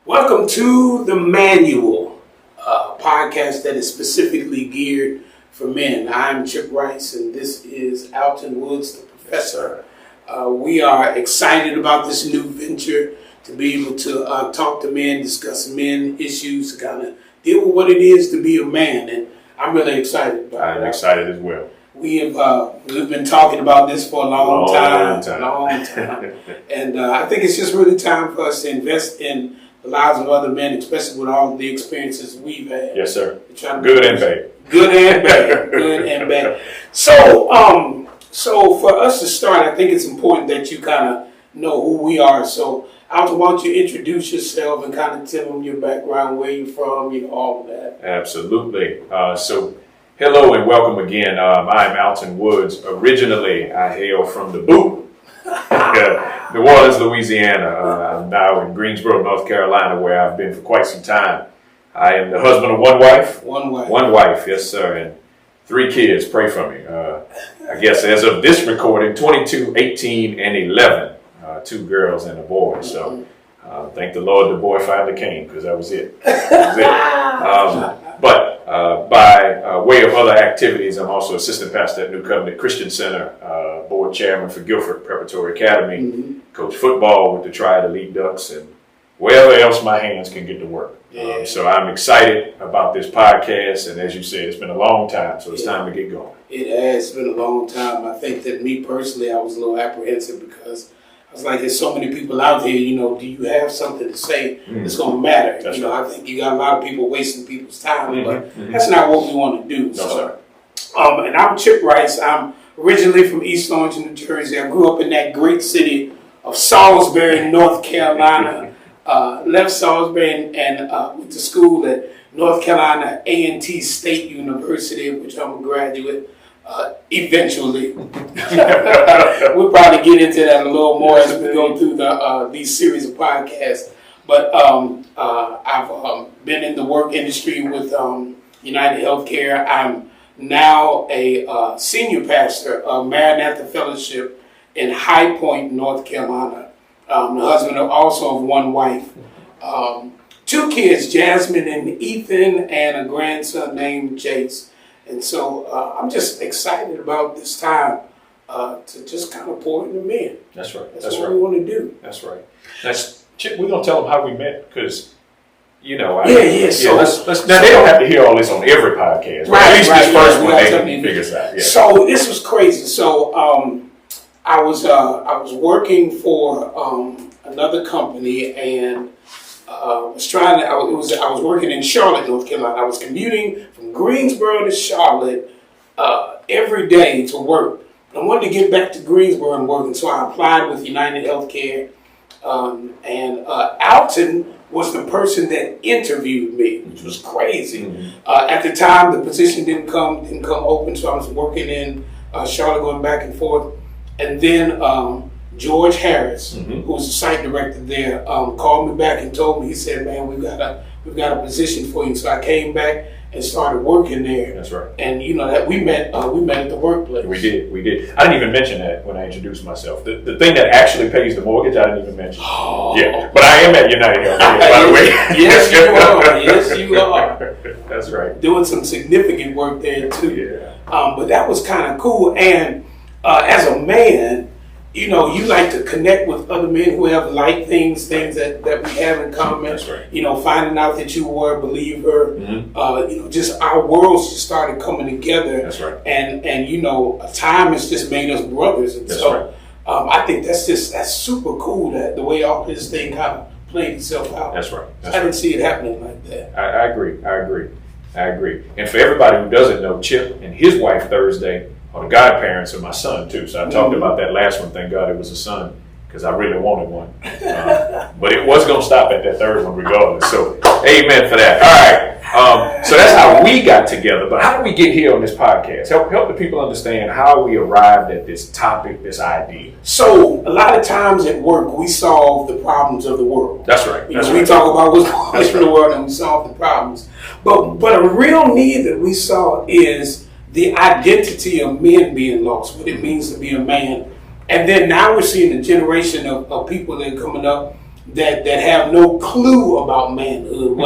Welcome to The Manual, a podcast that is specifically geared for men. I'm Chip Rice, and this is Alton Woods, the professor. We are excited about this new venture to be able to talk to men, discuss men issues, to kind of deal with what it is to be a man, and I'm really excited about it. I'm excited as well. We've been talking about this for a long time. And I think it's just really time for us to invest in the lives of other men, especially with all the experiences we've had. Yes, sir. Good and bad. Good and bad. Good and bad. So for us to start, I think it's important that you kind of know who we are. So Alton, why don't you introduce yourself and kind of tell them your background, where you're from, all of that. Absolutely. So hello and welcome again. I'm Alton Woods. Originally, I hail from the boot. New Orleans, Louisiana. I'm now in Greensboro, North Carolina, where I've been for quite some time. I am the husband of one wife. One wife, yes, sir, and 3 kids. Pray for me. I guess as of this recording, 22, 18, and 11. 2 girls and a boy. So thank the Lord the boy finally came, because that was it. But by way of other activities, I'm also assistant pastor at New Covenant Christian Center, board chairman for Guilford Preparatory Academy, coach football with the Triad Elite Ducks, and wherever else my hands can get to work. So I'm excited about this podcast, and as you said, it's been a long time, so it's time to get going. It has been a long time. I think that me personally, I was a little apprehensive because I was like, there's so many people out there, do you have something to say that's going to matter? That's right. I think you got a lot of people wasting people's time, but that's not what we want to do. No, sir. And I'm Chip Rice. I'm originally from East Orange, New Jersey. I grew up in that great city of Salisbury, North Carolina. Left Salisbury and went to school at North Carolina A&T State University, which I'm a graduate. Eventually. We'll probably get into that a little more as we go through these series of podcasts. But I've been in the work industry with United Healthcare. I'm now a senior pastor of Maranatha Fellowship in High Point, North Carolina. The husband also of one wife. 2 kids, Jasmine and Ethan, and a grandson named Jace. And so I'm just excited about this time to just kind of pour into men. That's right. That's what we want to do. That's right. Chip, we're going to tell them how we met, because, So now they don't have to hear all this on every podcast. Right, at least this first one, they can figure this out. Yeah. So this was crazy. So I was working for another company, and I was working in Charlotte, North Carolina. I was commuting from Greensboro to Charlotte every day to work. I wanted to get back to Greensboro and work, and so I applied with United Healthcare. And Alton was the person that interviewed me, which was crazy. At the time, the position didn't come open, so I was working in Charlotte, going back and forth. And then George Harris, who was the site director there, called me back and told me, he said, "Man, we've got a position for you." So I came back and started working there. That's right. And that we met at the workplace. We did. I didn't even mention that when I introduced myself. The thing that actually pays the mortgage, I didn't even mention. Yeah, but I am at United Healthcare, by the way. Yes, you are. Yes, you are. That's right. Doing some significant work there too. Yeah. But that was kind of cool. And as a man, you like to connect with other men who have like things that we have in common. That's right. Finding out that you were a believer, just our worlds just started coming together. That's right. And time has just made us brothers. And that's so right. I think that's super cool, that the way all this thing kind of played itself out. That's right. I didn't see it happening like that. I agree. And for everybody who doesn't know, Chip and his wife Thursday are the godparents of my son too. So I talked about that last one. Thank God it was a son, because I really wanted one. But it was going to stop at that third one regardless. So, amen for that. All right. So that's how we got together. But how do we get here on this podcast? Help the people understand how we arrived at this topic, this idea. So a lot of times at work, we solve the problems of the world. That's right. We talk about what's going on in the world and we solve the problems. But a real need that we saw is the identity of men being lost, what it means to be a man. And then now we're seeing a generation of people that are coming up that have no clue about manhood,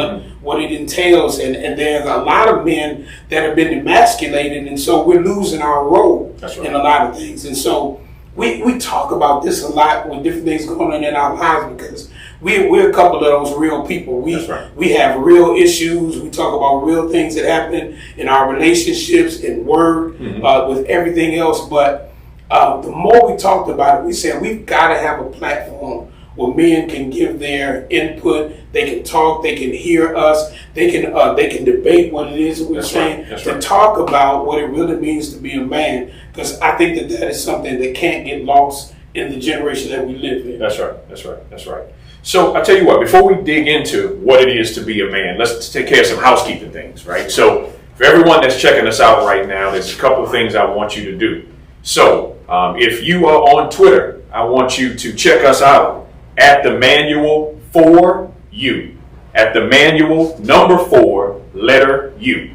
what it entails. And there's a lot of men that have been emasculated, and so we're losing our role in a lot of things. And so we talk about this a lot when different things going on in our lives, because we're a couple of those real people. We have real issues. We talk about real things that happen in our relationships, in work, with everything else. But the more we talked about it, we said we've got to have a platform where men can give their input, they can talk, they can hear us, they can debate what it is that we're saying, to talk about what it really means to be a man. Because I think that is something that can't get lost in the generation that we live in. That's right. So I tell you what, before we dig into what it is to be a man, let's take care of some housekeeping things, right? So for everyone that's checking us out right now, there's a couple of things I want you to do. So if you are on Twitter, I want you to check us out at the Manual for You. At the Manual number 4, letter U.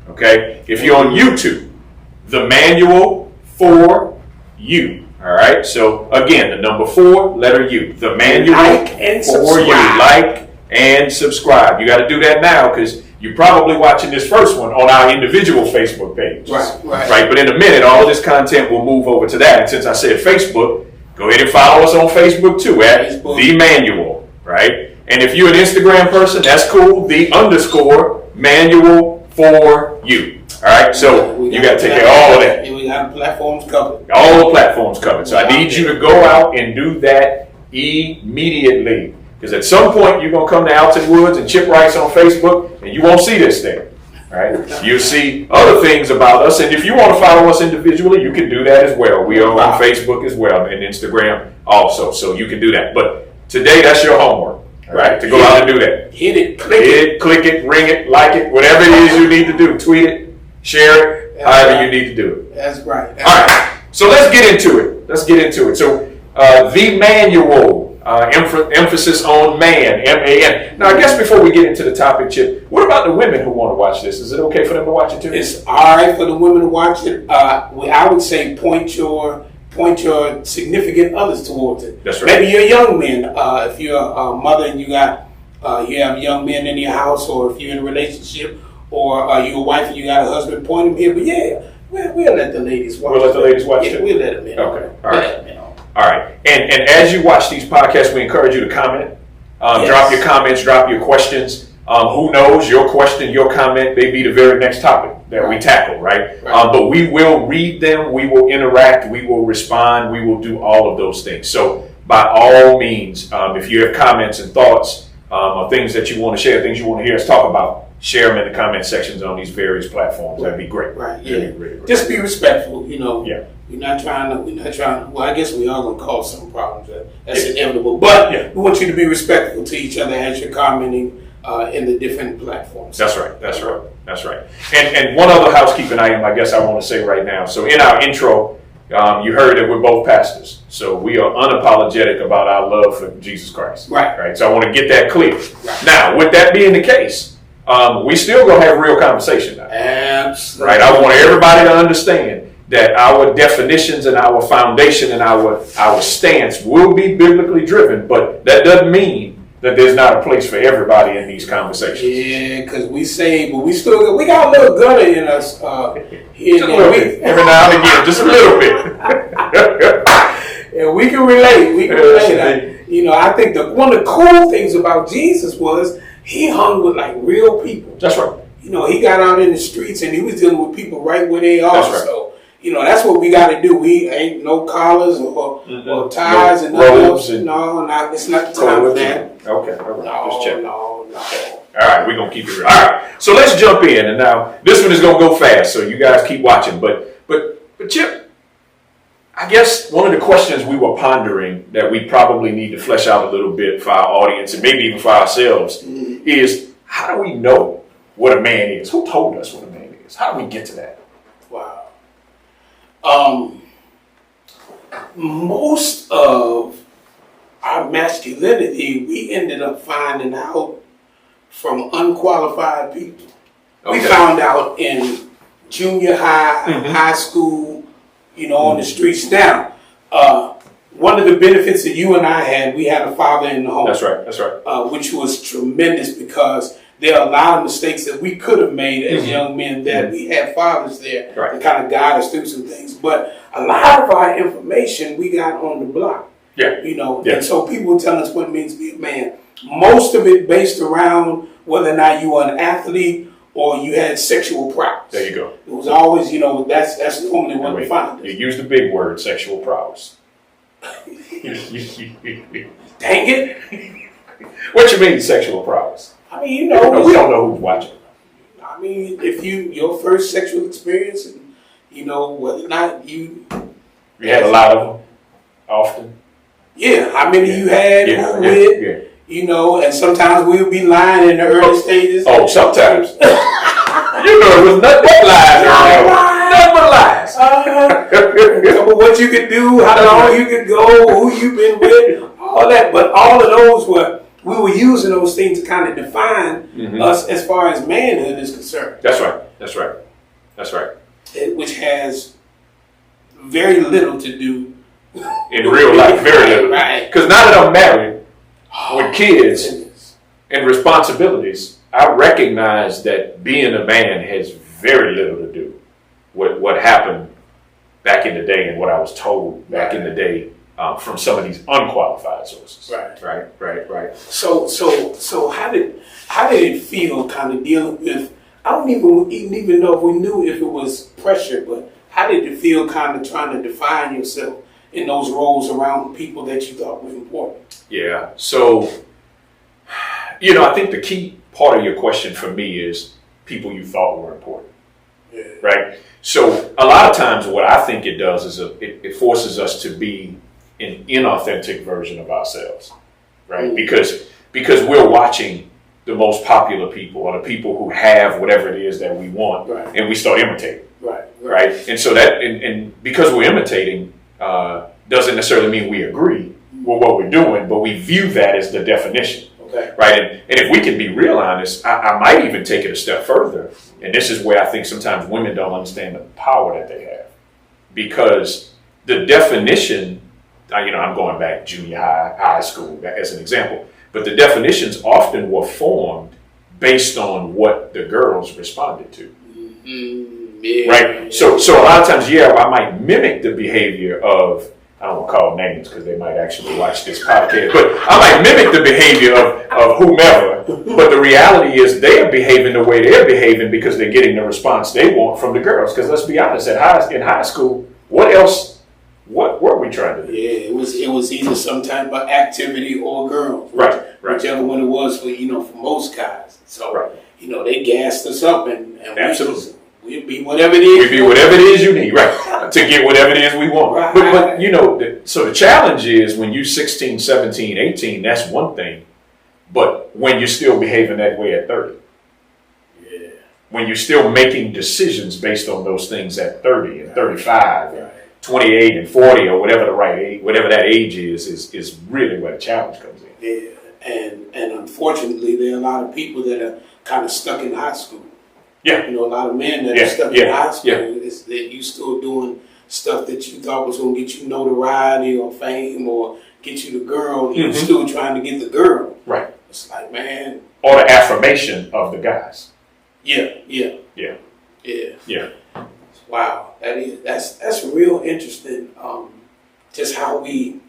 Okay? If you're on YouTube, the Manual for You. All right? So again, the number 4, letter U. The Manual for You. Like and subscribe. You got to do that now, because you're probably watching this first one on our individual Facebook pages. Right. But in a minute, all of this content will move over to that. And since I said Facebook, go ahead and follow us on Facebook too at The Manual, right? And if you're an Instagram person, that's cool. The _Manual for You. All right, so you got to take care of all of that. And we got the platforms covered. All the platforms covered. So I need you to go out and do that immediately, because at some point you're gonna come to Alton Woods and Chip Rice on Facebook, and you won't see this thing. Right? You'll see other things about us, and if you want to follow us individually, you can do that as well. We are on Facebook as well, and Instagram also, so you can do that. But today, that's your homework, right? To go out and do that. Hit it, click it, ring it, like it, whatever it is you need to do. Tweet it, share it, however you need to do it. That's right. All right, so let's get into it. So The Manual. Emphasis on man, M-A-N. Now, I guess before we get into the topic, Chip, what about the women who want to watch this? Is it okay for them to watch it too? It's all right for the women to watch it. I would say point your significant others towards it. That's right. Maybe you're young men. If you're a mother and you have young men in your house, or if you're in a relationship, or you're a wife and you got a husband, point them here. But yeah, we'll let the ladies watch. We'll let the ladies watch it. We'll let them in. Okay. All right. All right, and as you watch these podcasts, we encourage you to comment. Drop your comments, drop your questions. Who knows, your question, your comment may be the very next topic that we tackle, right? But we will read them, we will interact, we will respond, we will do all of those things. So by all means, if you have comments and thoughts, or things that you want to share, things you want to hear us talk about, share them in the comment sections on these various platforms. That'd be great. Right. Yeah. Great. Just be respectful. Yeah. We're not trying to. Well, I guess we are going to cause some problems. That's inevitable. But we want you to be respectful to each other as you're commenting in the different platforms. That's right. And one other housekeeping item, I guess I want to say right now. So in our intro, you heard that we're both pastors. So we are unapologetic about our love for Jesus Christ. Right. So I want to get that clear. Right. Now, with that being the case, we still going to have real conversation now. Absolutely. Right. I want everybody to understand that our definitions and our foundation and our stance will be biblically driven, but that doesn't mean that there's not a place for everybody in these conversations. Yeah, because we say, but we got a little gutter in us here and there. Every now and again, just a little bit. And we can relate. I think one of the cool things about Jesus was he hung with like real people. That's right. He got out in the streets and he was dealing with people right where they are. That's right. So, that's what we got to do. We ain't no collars or ties and robes. It's not the time for that. Okay. Just check. No. All right, we're going to keep it real. All right, so let's jump in. And now, this one is going to go fast, so you guys keep watching. But Chip, I guess one of the questions we were pondering that we probably need to flesh out a little bit for our audience and maybe even for ourselves is, how do we know what a man is? Who told us what a man is? How do we get to that? Wow. Most of our masculinity, we ended up finding out from unqualified people. Okay. We found out in junior high, high school, on the streets. Now, one of the benefits that you and I had, we had a father in the home. That's right. Which was tremendous, because there are a lot of mistakes that we could have made as young men that we had fathers there to kind of guide us through some things. But a lot of our information we got on the block. Yeah. And so people tell us what it means to be a man. Most of it based around whether or not you were an athlete or you had sexual prowess. There you go. It was always, that's normally what we find. You use the big word, sexual prowess. Dang it. What you mean, sexual prowess? I mean, We don't know who's watching. I mean, if your first sexual experience, and whether or not you had a lot of them, often. Yeah, how many you had, who with, and sometimes we'll be lying in the early stages. Oh, sometimes. It was nothing but lies. Nothing but lies. What you could do, how long you could go, who you been with, all that. But all of those we were using those things to kind of define us as far as manhood is concerned. That's right. Which has very little to do in real life, very little. Right. Because now that I'm married with kids and responsibilities, I recognize that being a man has very little to do with what happened back in the day and what I was told back in the day from some of these unqualified sources. Right. So how did it feel kind of dealing with? I don't even know if we knew if it was pressure, but how did it feel kind of trying to define yourself in those roles around people that you thought were important? Yeah. So, I think the key part of your question for me is people you thought were important. Yeah. Right? So a lot of times what I think it does is it forces us to be an inauthentic version of ourselves. Right? Because we're watching the most popular people or the people who have whatever it is that we want, and we start imitating. Right? And so that, and because we're imitating, doesn't necessarily mean we agree with what we're doing, but we view that as the definition. Right? And if we can be real honest, I might even take it a step further. And this is where I think sometimes women don't understand the power that they have. Because the definition, I'm going back junior high school as an example, but the definitions often were formed based on what the girls responded to. Yeah. Right? So a lot of times, I might mimic the behavior of, I don't want to call names because they might actually watch this podcast, but I might mimic the behavior of whomever, but the reality is they're behaving the way they're behaving because they're getting the response they want from the girls. Because let's be honest, in high school, what were we trying to do? Yeah, it was either some type of activity or girls. Right. Whichever one it was for most guys. So, they gassed us up and Absolutely. We'd be whatever it is. We'd be whatever it is you need, right, to get whatever it is we want. Right. But so the challenge is when you're 16, 17, 18, that's one thing. But when you're still behaving that way at 30. Yeah. When you're still making decisions based on those things at 30 and 35, 28 and 40 or whatever the right age, whatever that age is really where the challenge comes in. Yeah. And unfortunately, there are a lot of people that are kind of stuck in high school. Yeah. A lot of men that are stuck in high school is that you still doing stuff that you thought was going to get you notoriety or fame or get you the girl. You're still trying to get the girl. Right. It's like, man. Or the affirmation of the guys. Yeah. Wow. That's real interesting. Just how we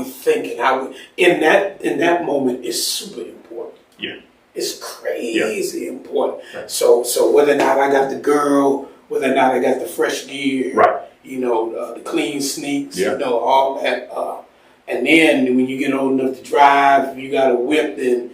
think and how we in that moment is super important. Yeah. It's crazy important. Right. So whether or not I got the girl, whether or not I got the fresh gear, right? The clean sneaks, yeah. All that. And then when you get old enough to drive, you got a whip, then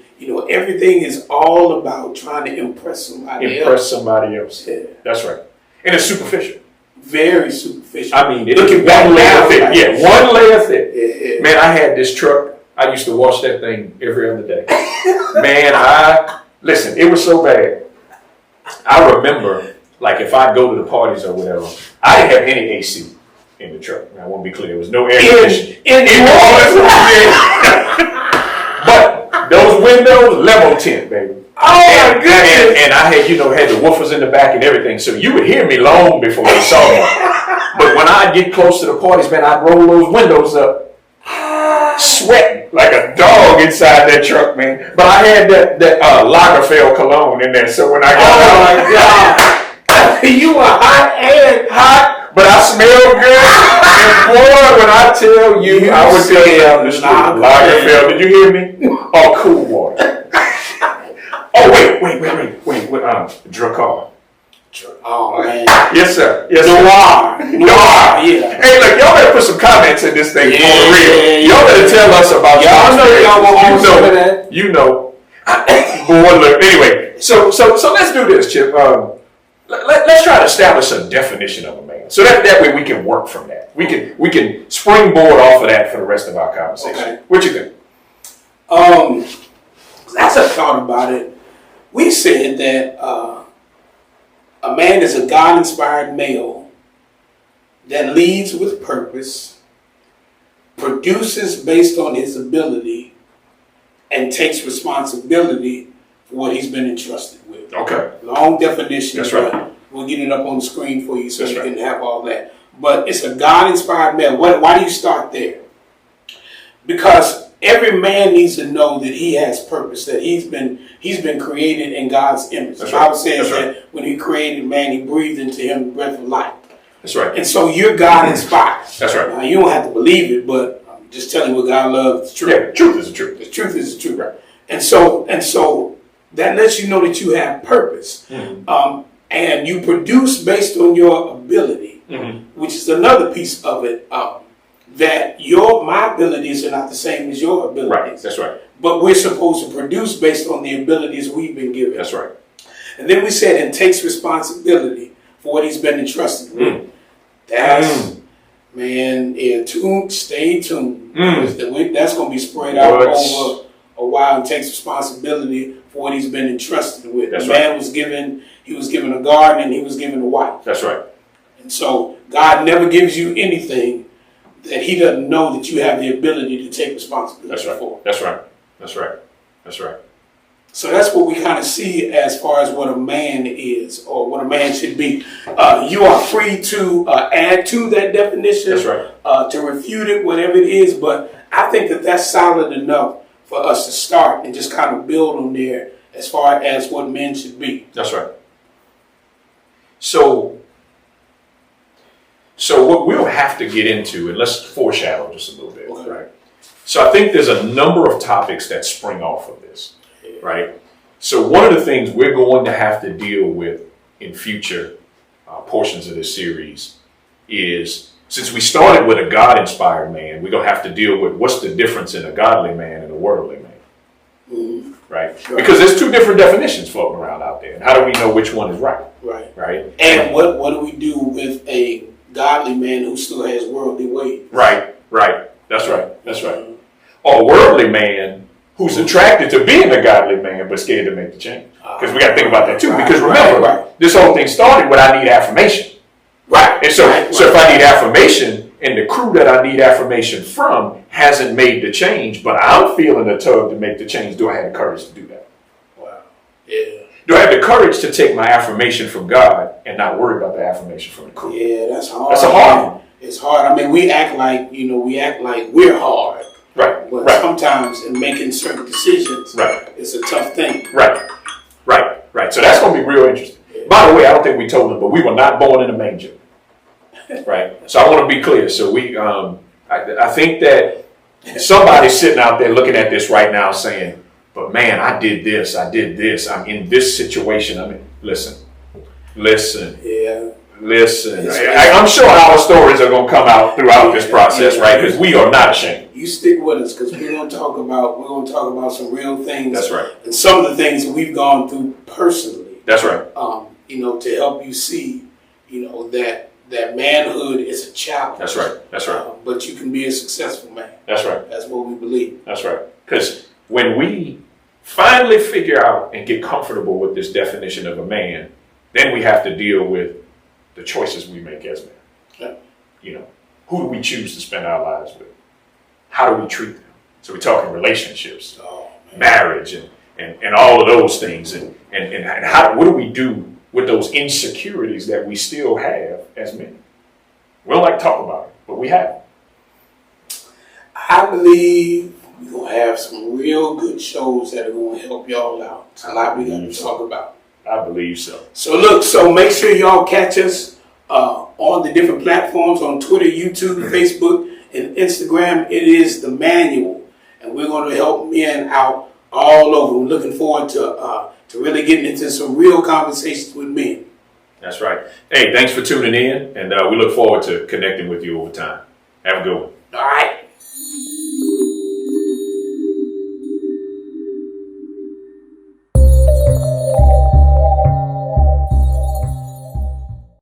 everything is all about trying to impress somebody else. Yeah. That's right. And it's superficial. Very superficial. superficial. I mean, it Looking was back one layer now, thick. like- Yeah, one layer thick. Yeah. Man, I had this truck. I used to wash that thing every other day. Man, listen, it was so bad. I remember, like, if I go to the parties or whatever, I didn't have any AC in the truck. I want to be clear. There was no air conditioning. In New Orleans, but those windows, level tint, baby. Oh my goodness! And I had, had the woofers in the back and everything, so you would hear me long before you saw me. But when I'd get close to the parties, man, I'd roll those windows up, sweating like a dog inside that truck, man. But I had that Lagerfeld cologne in there, so when I got out, Oh my God! You were hot, but I smelled good. And boy, when I tell you, I would tell you out the street, Lagerfeld. Did you hear me? Oh, cool water. Oh, wait, Dracar. Oh man. Yes, sir. Yes, Noir. sir. Noir. Yeah. Hey, look, y'all better put some comments in this thing for real. Yeah. Y'all better tell us about Y'all know y'all want some of that. You know. Boy, look. Anyway, so let's do this, Chip. Let's try to establish a definition of a man. So that way we can work from that. We can springboard off of that for the rest of our conversation. Okay. What you think? As I thought about it, we said that a man is a God-inspired male that leads with purpose, produces based on his ability, and takes responsibility for what he's been entrusted with. Okay. Long definition. That's right. But we'll get it up on the screen for you so That's you right. can have all that. But it's a God-inspired male. Why do you start there? Because every man needs to know that he has purpose, that he's been created in God's image. That's The Bible right. says That's right. that when he created man, he breathed into him the breath of life. That's right. And so you're God-inspired. That's right. Now, you don't have to believe it, but I'm just telling you what God loves. It's true. Yeah, truth is the truth. The truth is the truth. Right. And so that lets you know that you have purpose. Mm-hmm. And you produce based on your ability, Mm-hmm. which is another piece of it. That my abilities are not the same as your abilities. Right. That's right. But we're supposed to produce based on the abilities we've been given. That's right. And then we said, and takes responsibility for what he's been entrusted with. That's, man, stay tuned. That's going to be spread out over a while, and takes responsibility for what he's been entrusted with. That's the man was given a garden and he was given a wife. That's right. And so God never gives you anything that he doesn't know that you have the ability to take responsibility That's right. for. That's right. That's right. That's right. So that's what we kind of see as far as what a man is or what a man should be. You are free to add to that definition. That's right. To refute it, whatever it is. But I think that that's solid enough for us to start and just kind of build on there as far as what men should be. That's right. So what we'll have to get into, and let's foreshadow just a little bit, Okay. right? So I think there's a number of topics that spring off of this, right? So one of the things we're going to have to deal with in future portions of this series is, since we started with a God-inspired man, we're going to have to deal with what's the difference in a godly man and a worldly man. Mm-hmm. Right? Because there's two different definitions floating around out there. And how do we know which one is right? Right. Right? And what do we do with a godly man who still has worldly ways? Right. That's right. That's right. Or a worldly man who's attracted to being a godly man but scared to make the change. Because we got to think about that too. Because remember, this whole thing started with I need affirmation. Right. And so if I need affirmation and the crew that I need affirmation from hasn't made the change, but I'm feeling a tug to make the change, do I have the courage to do that? Wow. Yeah. Do I have the courage to take my affirmation from God and not worry about the affirmation from the crew? Yeah, that's hard. That's a hard one. It's hard. I mean, we act like we're hard. Right. But Right. sometimes in making certain decisions, Right. it's a tough thing. Right. So that's going to be real interesting. By the way, I don't think we told them, but we were not born in a manger. Right. So I want to be clear. So I think that somebody's sitting out there looking at this right now saying, but man, I did this. I'm in this situation. I mean, listen. Yeah. Listen. I'm sure our stories are going to come out throughout this process, right? Because we are not ashamed. You stick with us because we're going to talk about some real things. That's right. And some of the things that we've gone through personally. That's right. To help you see, that that manhood is a challenge. That's right. That's right. But you can be a successful man. That's right. That's what we believe. That's right. Because when we finally figure out and get comfortable with this definition of a man, then we have to deal with the choices we make as men. Yeah. You know, who do we choose to spend our lives with? How do we treat them? So we're talking relationships, marriage, and all of those things. And what do we do with those insecurities that we still have as men? We don't like to talk about it, but we have. I believe we're going to have some real good shows that are going to help y'all out. It's a lot we got to talk about. I believe so. So make sure y'all catch us on the different platforms, on Twitter, YouTube, Facebook, and Instagram. It is The Manual, and we're going to help men out all over. We're looking forward to really getting into some real conversations with men. That's right. Hey, thanks for tuning in, and we look forward to connecting with you over time. Have a good one. All right.